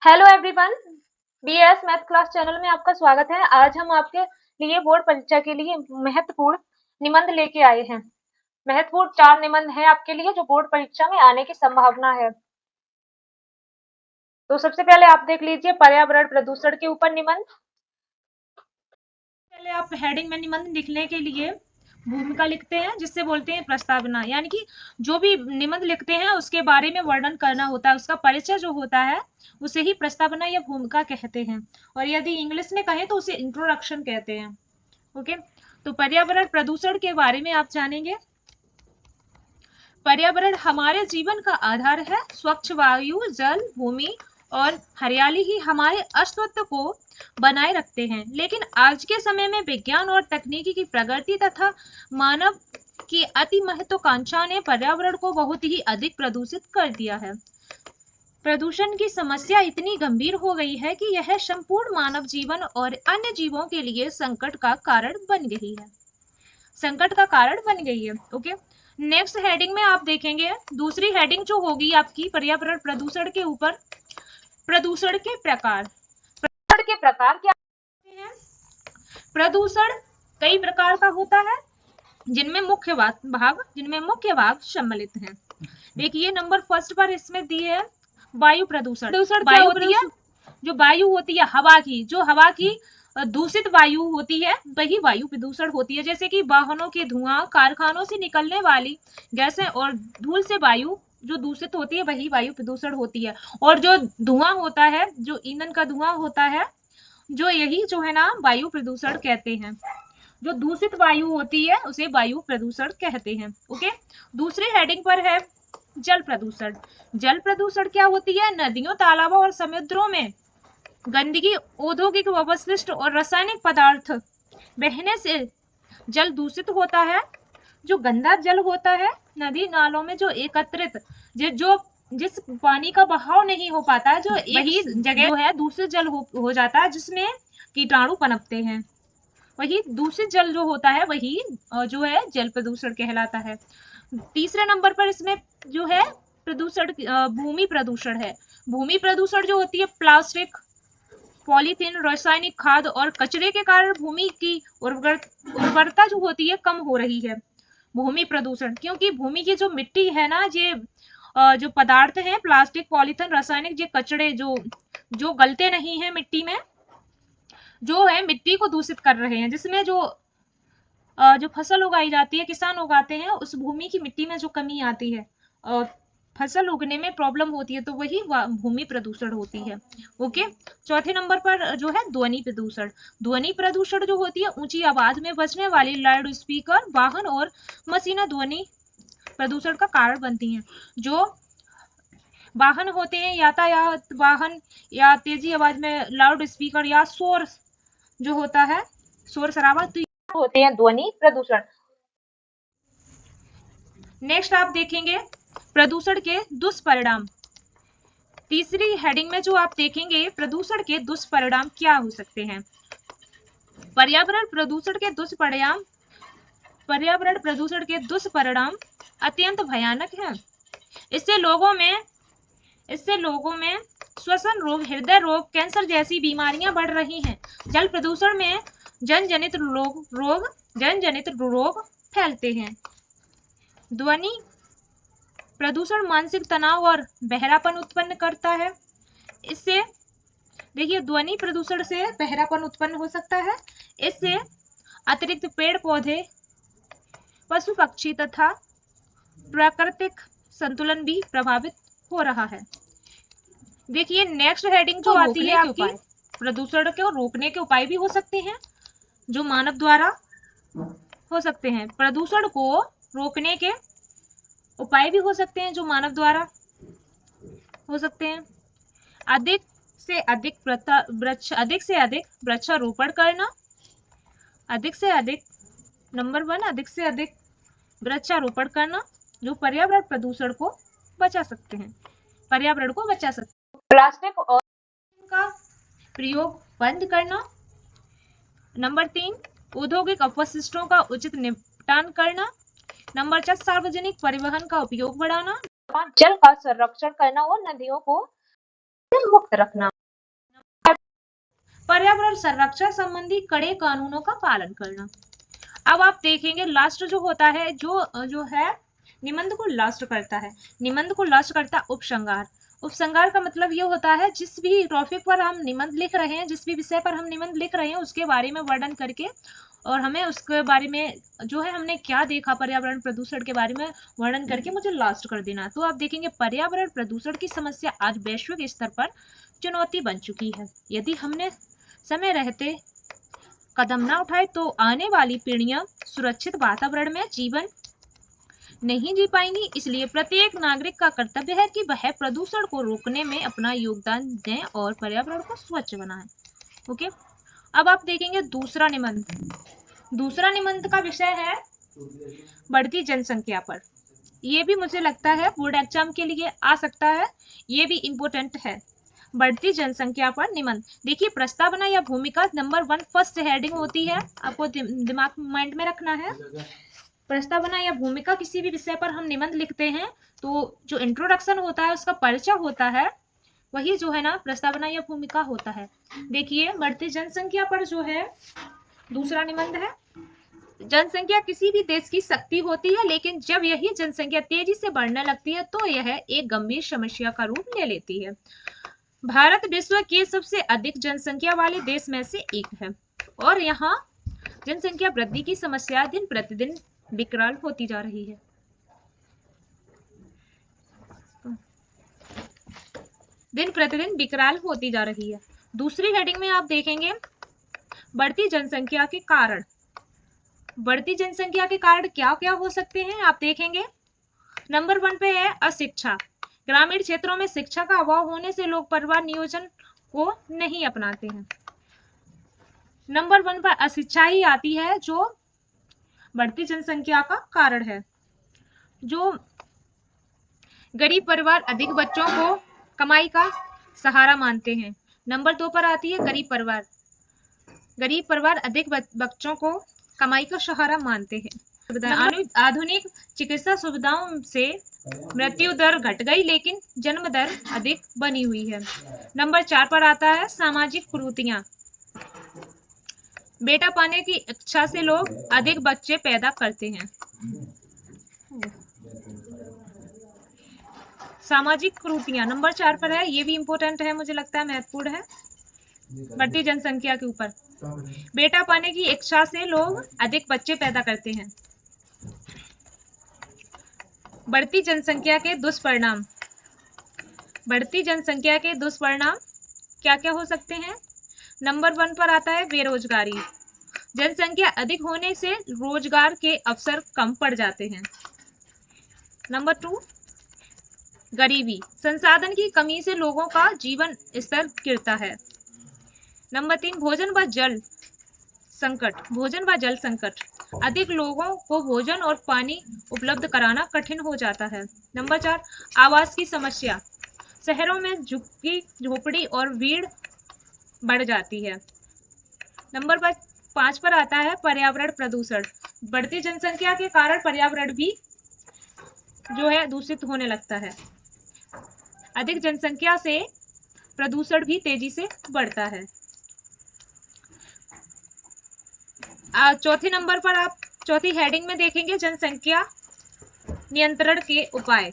Hello everyone, BS math class channel में आपका स्वागत है। आज हम आपके लिए बोर्ड परीक्षा के लिए महत्वपूर्ण निबंध लेके आए हैं। महत्वपूर्ण 4 निबंध हैं आपके लिए जो बोर्ड परीक्षा में आने की संभावना है। तो सबसे पहले आप देख लीजिए पर्यावरण प्रदूषण के ऊपर निबंध। पहले आप हेडिंग में निबंध लिखने के लिए भूमिका लिखते हैं, जिससे बोलते हैं प्रस्तावना, यानी कि जो भी निबंध लिखते हैं उसके बारे में वर्णन करना होता है, उसका परिचय जो होता है उसे ही प्रस्तावना या भूमिका कहते हैं। और यदि इंग्लिश में कहें तो उसे इंट्रोडक्शन कहते हैं। ओके, तो पर्यावरण प्रदूषण के बारे में आप जानेंगे। पर्यावरण हमारे जीवन का आधार है। स्वच्छ वायु, जल, भूमि और हरियाली ही हमारे अस्तित्व को बनाए रखते हैं। लेकिन आज के समय में विज्ञान और तकनीकी की प्रगति तथा मानव की अति महत्वाकांक्षा ने पर्यावरण को बहुत ही अधिक प्रदूषित कर दिया है। प्रदूषण की समस्या इतनी गंभीर हो गई है कि यह संपूर्ण मानव जीवन और अन्य जीवों के लिए संकट का कारण बन गई है। संकट का कारण बन गई है। ओके, नेक्स्ट हेडिंग में आप देखेंगे, दूसरी हेडिंग जो होगी आपकी पर्यावरण प्रदूषण के ऊपर, प्रदूषण के प्रकार। प्रदूषण के प्रकार क्या होते हैं? प्रदूषण कई प्रकार का होता है, जिनमें मुख्य भाग सम्मिलित हैं। देखिए नंबर फर्स्ट पर इसमें दिए है वायु प्रदूषण। प्रदूषण क्या होती है? जो वायु होती है हवा की, जो हवा की दूषित वायु होती है वही वायु प्रदूषण होती है। जैसे कि वाहनों के धुआं, कारखानों से निकलने वाली गैसें और धूल से वायु जो दूषित होती है वही वायु प्रदूषण होती है। और जो धुआं होता है, जो ईंधन का धुआं होता है, जो यही जो है ना वायु प्रदूषण कहते हैं। जो दूषित वायु होती है उसे वायु प्रदूषण कहते हैं। ओके, दूसरी हेडिंग पर है जल प्रदूषण। जल प्रदूषण क्या होती है? नदियों, तालाबों और समुद्रों में गंदगी, औद्योगिक अपशिष्ट और रासायनिक पदार्थ बहने से जल दूषित होता है। जो गंदा जल होता है नदी नालों में जो एकत्रित जो जिस पानी का बहाव नहीं हो पाता, जो वही जगह जो है दूषित जल हो जाता है, जिसमें कीटाणु पनपते हैं, वही दूषित जल जो होता है वही जो है जल प्रदूषण कहलाता है। तीसरे नंबर पर इसमें जो है प्रदूषण भूमि प्रदूषण है। भूमि प्रदूषण जो होती है प्लास्टिक, पॉलीथीन, रासायनिक खाद और कचरे के कारण भूमि की उर्वरता जो होती है कम हो रही है। भूमि प्रदूषण, क्योंकि भूमि की जो मिट्टी है ना, ये जो पदार्थ है प्लास्टिक, पॉलीथीन, रासायनिक, ये कचरे जो गलते नहीं है मिट्टी में, जो है मिट्टी को दूषित कर रहे हैं, जिसमें जो फसल उगाई जाती है, किसान उगाते हैं, उस भूमि की मिट्टी में जो कमी आती है और फसल उगने में प्रॉब्लम होती है, तो वही भूमि प्रदूषण होती है। ओके, चौथे नंबर पर जो है ध्वनि प्रदूषण। ध्वनि प्रदूषण जो होती है ऊंची आवाज में बजने वाली लाउड स्पीकर, वाहन और मशीनें ध्वनि प्रदूषण का कारण बनती हैं। जो वाहन होते हैं, यातायात वाहन, या तेजी आवाज में लाउड स्पीकर, या शोर जो होता है, शोर शराबा, तो होते हैं ध्वनि प्रदूषण। नेक्स्ट आप देखेंगे प्रदूषण के दुष्परिणाम। तीसरी हेडिंग में जो आप देखेंगे प्रदूषण के दुष्परिणाम क्या हो सकते हैं। पर्यावरण प्रदूषण के दुष्परिणाम अत्यंत भयानक हैं। इससे लोगों में श्वसन रोग, हृदय रोग, कैंसर जैसी बीमारियां बढ़ रही हैं। जल प्रदूषण में जनजनित रोग फैलते हैं। ध्वनि प्रदूषण मानसिक तनाव और बहरापन उत्पन्न करता है। इससे देखिए ध्वनि प्रदूषण से बहरापन उत्पन्न हो सकता है। इससे अतिरिक्त पेड़ पौधे, पशु पक्षी तथा प्राकृतिक संतुलन भी प्रभावित हो रहा है। देखिए नेक्स्ट हेडिंग जो आती है आपकी, प्रदूषण को रोकने के उपाय भी हो सकते हैं जो मानव द्वारा हो सकते हैं। प्रदूषण को रोकने के उपाय भी हो सकते हैं जो मानव द्वारा हो सकते हैं। अधिक से अधिक वृक्षारोपण करना। नंबर 1, अधिक से अधिक वृक्षारोपण करना, जो पर्यावरण प्रदूषण को बचा सकते हैं, पर्यावरण को बचा सकते हैं। प्लास्टिक और का प्रयोग बंद करना। नंबर 3, औद्योगिक अपशिष्टों का उचित निपटान करना। नंबर 4, सार्वजनिक परिवहन का उपयोग बढ़ाना। जल का संरक्षण करना और नदियों को मुक्त रखना। पर्यावरण संरक्षण संबंधी कड़े कानूनों का पालन करना। अब आप देखेंगे लास्ट जो होता है, जो है निबंध को लास्ट करता है, निबंध को लास्ट करता है उपसंहार। उपसंहार का मतलब ये होता है जिस भी टॉपिक पर हम निबंध लिख रहे हैं, जिस भी विषय पर हम निबंध लिख रहे हैं उसके बारे में वर्णन करके, और हमें उसके बारे में जो है हमने क्या देखा पर्यावरण प्रदूषण के बारे में वर्णन करके मुझे लास्ट कर देना। तो आप देखेंगे पर्यावरण प्रदूषण की समस्या आज वैश्विक स्तर पर चुनौती बन चुकी है। यदि हमने समय रहते कदम न उठाए तो आने वाली पीढ़ियां सुरक्षित वातावरण में जीवन नहीं जी पाएंगी। इसलिए प्रत्येक नागरिक का कर्तव्य है कि वह प्रदूषण को रोकने में अपना योगदान दें और पर्यावरण को स्वच्छ बनाएं। ओके, अब आप देखेंगे दूसरा निबंध। दूसरा निबंध का विषय है बढ़ती जनसंख्या पर। ये भी मुझे लगता है बोर्ड एग्जाम के लिए आ सकता है, ये भी इम्पोर्टेंट है। बढ़ती जनसंख्या पर निबंध। देखिए प्रस्तावना या भूमिका नंबर 1 फर्स्ट हेडिंग होती है, आपको दिमाग माइंड में रखना है। प्रस्तावना या भूमिका, किसी भी विषय पर हम निबंध लिखते हैं तो जो इंट्रोडक्शन होता है, उसका परिचय होता है, वही जो है ना प्रस्तावना या भूमिका होता है। देखिए बढ़ती जनसंख्या पर जो है दूसरा निबंध है। जनसंख्या किसी भी देश की शक्ति होती है, लेकिन जब यही जनसंख्या तेजी से बढ़ने लगती है तो यह एक गंभीर समस्या का रूप ले लेती है। भारत विश्व के सबसे अधिक जनसंख्या वाले देश में से एक है और यहाँ जनसंख्या वृद्धि की समस्या दिन प्रतिदिन विकराल होती जा रही है। दिन प्रतिदिन विकराल होती जा रही है। दूसरी हेडिंग में आप देखेंगे बढ़ती जनसंख्या के कारण। बढ़ती जनसंख्या के कारण क्या क्या हो सकते हैं आप देखेंगे। नंबर 1 पे है अशिक्षा। ग्रामीण क्षेत्रों में शिक्षा का अभाव होने से लोग परिवार नियोजन को नहीं अपनाते हैं। नंबर 1 पर अशिक्षा ही आती है जो बढ़ती जनसंख्या का कारण है। जो गरीब परिवार अधिक बच्चों को कमाई का सहारा मानते हैं। नंबर 2 पर आती है गरीब परिवार। गरीब परिवार अधिक बच्चों को कमाई का सहारा मानते हैं। आधुनिक चिकित्सा सुविधाओं से मृत्यु दर घट गई लेकिन जन्म दर अधिक बनी हुई है। नंबर 4 पर आता है सामाजिक कुरीतियां। बेटा पाने की इच्छा से लोग अधिक बच्चे पैदा करते हैं। सामाजिक कुरीतियां नंबर 4 पर है, ये भी इंपॉर्टेंट है, मुझे लगता है महत्वपूर्ण है बढ़ती जनसंख्या के ऊपर। बेटा पाने की इच्छा से लोग अधिक बच्चे पैदा करते हैं। बढ़ती जनसंख्या के दुष्परिणाम। बढ़ती जनसंख्या के दुष्परिणाम क्या क्या हो सकते हैं। नंबर 1 पर आता है बेरोजगारी। जनसंख्या अधिक होने से रोजगार के अवसर कम पड़ जाते हैं। नंबर 2 गरीबी। संसाधन की कमी से लोगों का जीवन स्तर गिरता है। नंबर 3 भोजन व जल संकट। भोजन व जल संकट। अधिक लोगों को भोजन और पानी उपलब्ध कराना कठिन हो जाता है। नंबर 4 आवास की समस्या। शहरों में झुग्गी झोपड़ी और भीड़ बढ़ जाती है। नंबर 5 पर आता है पर्यावरण प्रदूषण। बढ़ती जनसंख्या के कारण पर्यावरण भी जो है दूषित होने लगता है। अधिक जनसंख्या से प्रदूषण भी तेजी से बढ़ता है। चौथे नंबर पर आप चौथी हेडिंग में देखेंगे जनसंख्या नियंत्रण के उपाय।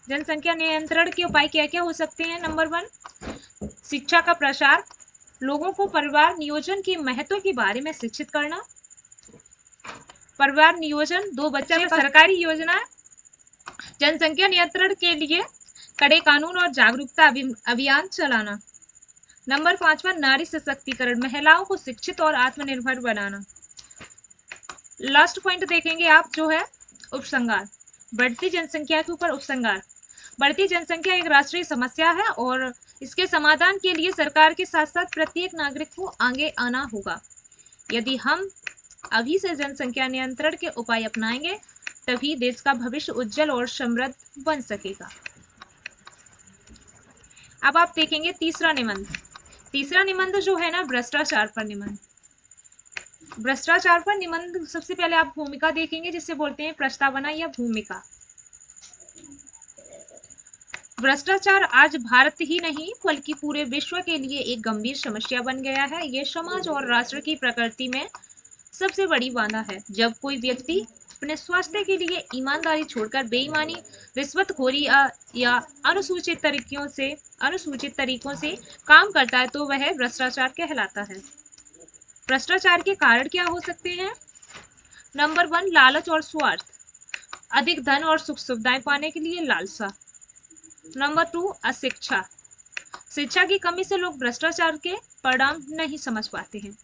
जनसंख्या नियंत्रण के उपाय क्या क्या हो सकते हैं। नंबर 1 शिक्षा का प्रसार। लोगों को परिवार नियोजन के महत्व के बारे में शिक्षित करना। परिवार नियोजन 2 बच्चे का सरकारी योजना। जनसंख्या नियंत्रण के लिए कड़े कानून और जागरूकता अभियान चलाना। नंबर 5 पर नारी सशक्तिकरण। महिलाओं को शिक्षित और आत्मनिर्भर बनाना। लास्ट पॉइंट देखेंगे आप जो है उपसंहार। बढ़ती जनसंख्या के ऊपर उपसंहार। बढ़ती जनसंख्या एक राष्ट्रीय समस्या है और इसके समाधान के लिए सरकार के साथ साथ प्रत्येक नागरिक को आगे आना होगा। यदि हम अभी से जनसंख्या नियंत्रण के उपाय अपनाएंगे तभी देश का भविष्य उज्जवल और समृद्ध बन सकेगा। अब आप देखेंगे तीसरा निबंध। तीसरा निबंध जो है ना भ्रष्टाचार पर निबंध। भ्रष्टाचार पर निबंध सबसे पहले आप भूमिका देखेंगे जिसे बोलते हैं प्रस्तावना या भूमिका। भ्रष्टाचार आज भारत ही नहीं बल्कि पूरे विश्व के लिए एक गंभीर समस्या बन गया है। ये समाज और राष्ट्र की प्रकृति में सबसे बड़ी बाधा है। जब कोई व्यक्ति अपने स्वास्थ्य के लिए ईमानदारी छोड़कर बेईमानी, रिश्वतखोरी या अनुसूचित तरीकों से काम करता है तो वह भ्रष्टाचार कहलाता है। भ्रष्टाचार के कारण क्या हो सकते हैं? नंबर 1, लालच और स्वार्थ। अधिक धन और सुख सुविधाएं पाने के लिए लालसा। नंबर 2, अशिक्षा। शिक्षा की कमी से लोग भ्रष्टाचार के परिणाम नहीं समझ पाते हैं।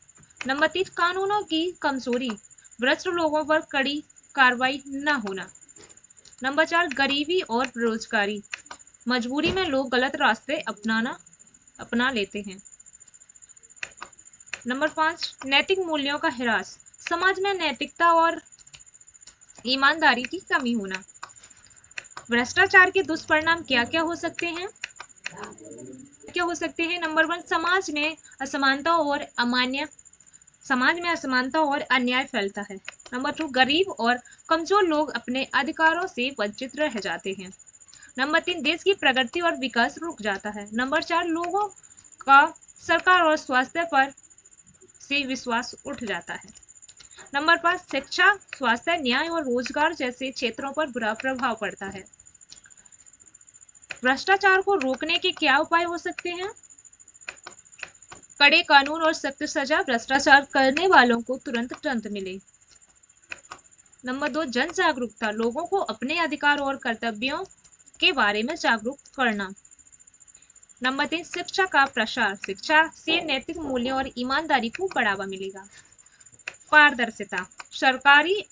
नंबर 3, कानूनों की कमजोरी। भ्रष्ट लोगों पर कड़ी कार्रवाई न होना। नंबर 4, गरीबी और बेरोजगारी। मजबूरी में लोग गलत रास्ते अपना लेते हैं। नंबर 5, नैतिक मूल्यों का ह्रास। समाज में नैतिकता और ईमानदारी की कमी होना। भ्रष्टाचार के दुष्परिणाम क्या क्या हो सकते हैं? नंबर 1, समाज में असमानता और अन्याय फैलता है। नंबर 2, गरीब और कमजोर लोग अपने अधिकारों से वंचित रह जाते हैं। नंबर 3, देश की प्रगति और विकास रुक जाता है। नंबर 4, लोगों का सरकार और स्वास्थ्य पर से विश्वास उठ जाता है। नंबर 5, शिक्षा, स्वास्थ्य, न्याय और रोजगार जैसे क्षेत्रों पर बुरा प्रभाव पड़ता है। भ्रष्टाचार को रोकने के क्या उपाय हो सकते हैं? कड़े कानून और सख्त सजा, भ्रष्टाचार करने वालों को तुरंत दंड मिले। नंबर 2, जन जागरूकता, लोगों को अपने अधिकार और कर्तव्यों के बारे में जागरूक करना। नंबर 3, शिक्षा का प्रसार, शिक्षा से नैतिक मूल्यों और ईमानदारी को बढ़ावा मिलेगा। पारदर्शिता, सरकारी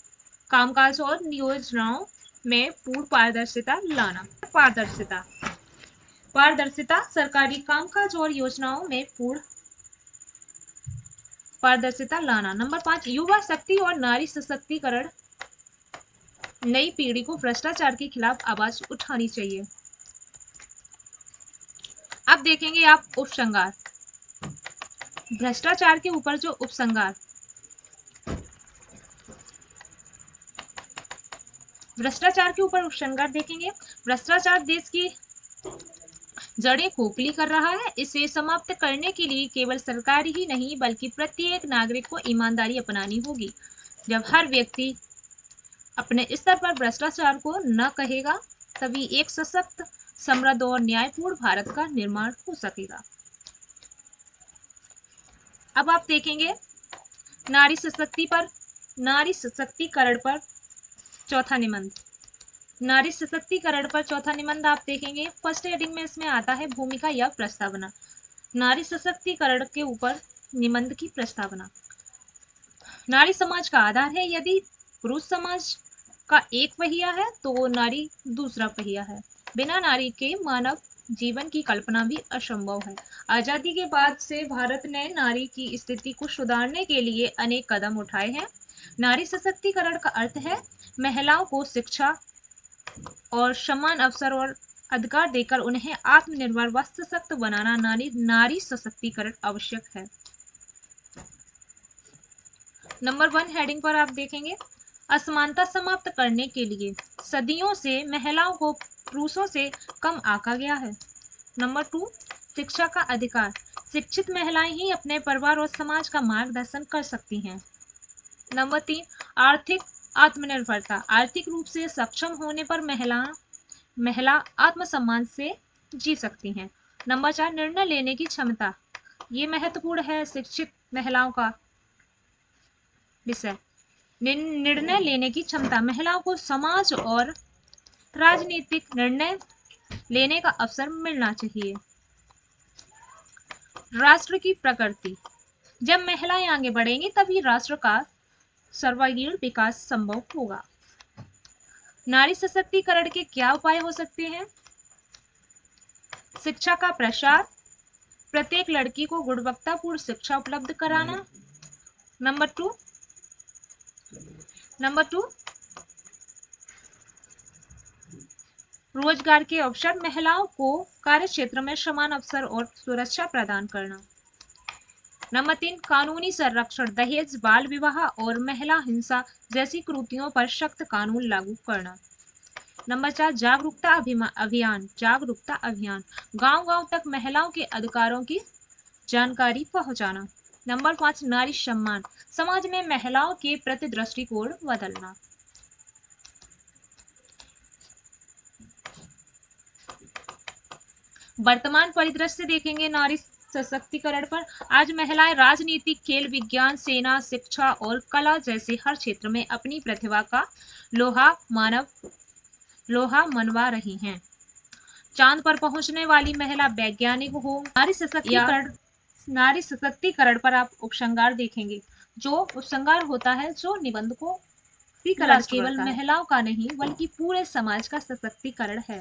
कामकाज और योजनाओं में पूर्ण पारदर्शिता लाना। पारदर्शिता, सरकारी कामकाज और योजनाओं में पूर्ण पारदर्शिता लाना। नंबर 5, युवा शक्ति और नारी सशक्तिकरण, नई पीढ़ी को भ्रष्टाचार के खिलाफ आवाज उठानी चाहिए। अब देखेंगे आप उपसंहार। भ्रष्टाचार के ऊपर जो उपसंहार, भ्रष्टाचार के ऊपर उपसंहार देखेंगे। भ्रष्टाचार देश की जड़ें खोखली कर रहा है। इसे समाप्त करने के लिए केवल सरकार ही नहीं बल्कि प्रत्येक नागरिक को ईमानदारी अपनानी होगी। जब हर व्यक्ति अपने स्तर पर भ्रष्टाचार को न कहेगा तभी एक सशक्त, समृद्ध और न्यायपूर्ण भारत का निर्माण हो सकेगा। अब आप देखेंगे नारी सशक्तिकरण पर चौथा निबंध। नारी सशक्तिकरण पर चौथा निबंध आप देखेंगे। फर्स्ट हेडिंग में इसमें आता है भूमिका या प्रस्तावना। नारी सशक्तिकरण के ऊपर निबंध की प्रस्तावना। नारी समाज का आधार है। यदि पुरुष समाज का एक पहिया है तो नारी दूसरा पहिया है। बिना नारी के मानव जीवन की कल्पना भी असंभव है। आजादी के बाद से भारत ने नारी की स्थिति को सुधारने के लिए अनेक कदम उठाए हैं। नारी सशक्तिकरण का अर्थ है महिलाओं को शिक्षा और समान अवसर और अधिकार देकर उन्हें आत्मनिर्भर व सशक्त बनाना। नारी सशक्तिकरण आवश्यक है। नंबर 1 हेडिंग पर आप देखेंगे असमानता समाप्त करने के लिए सदियों से महिलाओं को पुरुषों से कम आंका गया है। नंबर 2, शिक्षा का अधिकार, शिक्षित महिलाएं ही अपने परिवार और समाज का मार्गदर्शन कर सकती हैं। नंबर 3, आर्थिक आत्मनिर्भरता, आर्थिक रूप से सक्षम होने पर महिला आत्मसम्मान से जी सकती हैं। नंबर 4, निर्णय लेने की क्षमता, ये महत्वपूर्ण है शिक्षित महिलाओं का विषय। निर्णय लेने की क्षमता, महिलाओं को समाज और राजनीतिक निर्णय लेने का अवसर मिलना चाहिए। राष्ट्र की प्रगति, जब महिलाएं आगे बढ़ेंगी तभी राष्ट्र का सर्वांगीण विकास संभव होगा। नारी सशक्तिकरण के क्या उपाय हो सकते हैं? शिक्षा का प्रसार, प्रत्येक लड़की को गुणवत्तापूर्ण शिक्षा उपलब्ध कराना। नंबर 2, रोजगार के अवसर, महिलाओं को कार्य क्षेत्र में समान अवसर और सुरक्षा प्रदान करना। नंबर 3, कानूनी संरक्षण, दहेज, बाल विवाह और महिला हिंसा जैसी कुरीतियों पर सख्त कानून लागू करना। नंबर 4 जागरूकता अभियान, जागरूकता अभियान, गांव-गांव तक महिलाओं के अधिकारों की जानकारी पहुंचाना। नंबर 5 नारी सम्मान, समाज में महिलाओं के प्रति दृष्टिकोण बदलना। वर्तमान परिदृश्य देखेंगे नारी सशक्तिकरण पर। आज महिलाएं राजनीति, खेल, विज्ञान, सेना, शिक्षा और कला जैसे हर क्षेत्र में अपनी प्रतिभा का लोहा मनवा रही हैं। चांद पर पहुंचने वाली महिला वैज्ञानिक हो, नारी सशक्तिकरण पर आप उपसंहार देखेंगे। जो उपसंहार होता है जो निबंध को केवल महिलाओं का नहीं बल्कि पूरे समाज का सशक्तिकरण है।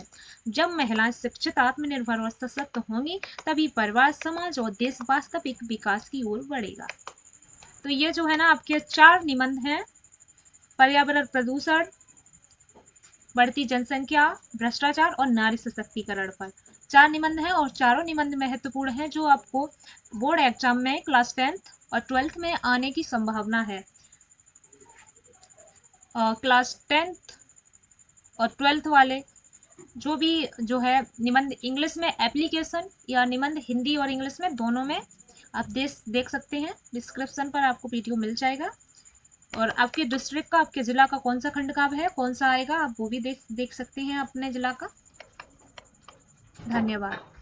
जब महिलाएं शिक्षित, आत्मनिर्भर और सशक्त होंगी तभी परिवार, समाज और देश वास्तविक विकास की ओर बढ़ेगा। तो ये जो है ना आपके 4 निबंध हैं, पर्यावरण प्रदूषण, बढ़ती जनसंख्या, भ्रष्टाचार और नारी सशक्तिकरण पर 4 निबंध हैं और चारों निबंध महत्वपूर्ण हैं जो आपको बोर्ड एग्जाम में क्लास 10th और 12th में आने की संभावना है। क्लास 10th और 12th वाले जो भी जो है निबंध इंग्लिश में एप्लीकेशन या निबंध हिंदी और इंग्लिश में दोनों में आप देख सकते हैं। डिस्क्रिप्शन पर आपको पीडीएफ मिल जाएगा। और आपके डिस्ट्रिक्ट का, आपके जिला का कौन सा खंड का है, कौन सा आएगा, आप वो भी देख सकते हैं अपने जिला का। धन्यवाद।